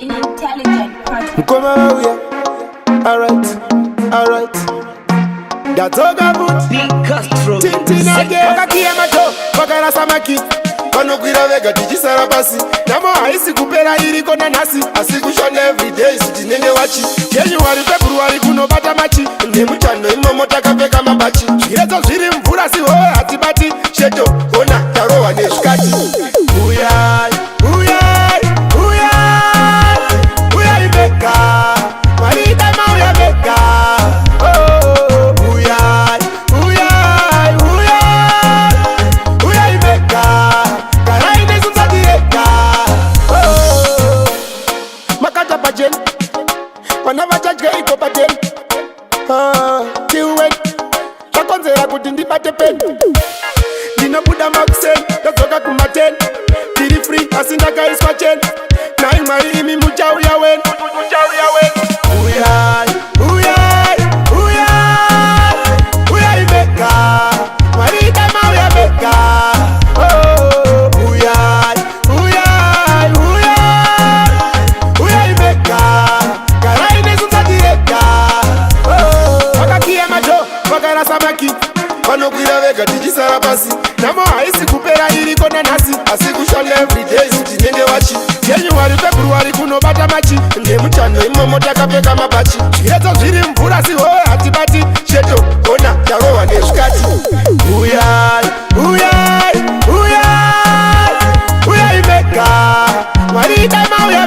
Intelligent project. Come on, yeah. Alright. Datoga boot. Tintina ge. Wakakia mato. Wakara samaki. Panokwira vega tichisara pasi. Namo haisi kupera iriko nanasi. Asikushona everyday sitinenge wachi. January February kunobata machi. Nemuchando imomo takapfeka mabachi. Zviredzo zviri mvura siho hatibati. Sheto ona tarowa nezvikati. Uyai beka. Marita mauya beka. Uyai beka. Karaine sunsadireka. Makata pajen. Wanava jajge iko pajen. Tiwen. Chakonzera kuti ndibate pen. Ndinobuda makusen. Ndozoka kumaten. Diri free asindakaiswa chen. Nai mari imi muchauya wen. Uyai beka. Marita mauya beka. Uyai beka. Karaine sunsadireka. Wakakia mato. Wakara samaki. Panokwira vega tichisara pasi. Namo haisi kupera iriko nanasi. Asikushona everyday sitinenge wachi. January February kunobata machi. Nemuchando imomo takapfeka mabachi. Zviredzo zviri mvura siho hatibati. Sheto ona tarowa nezvikati. Uyai beka. Marita mauya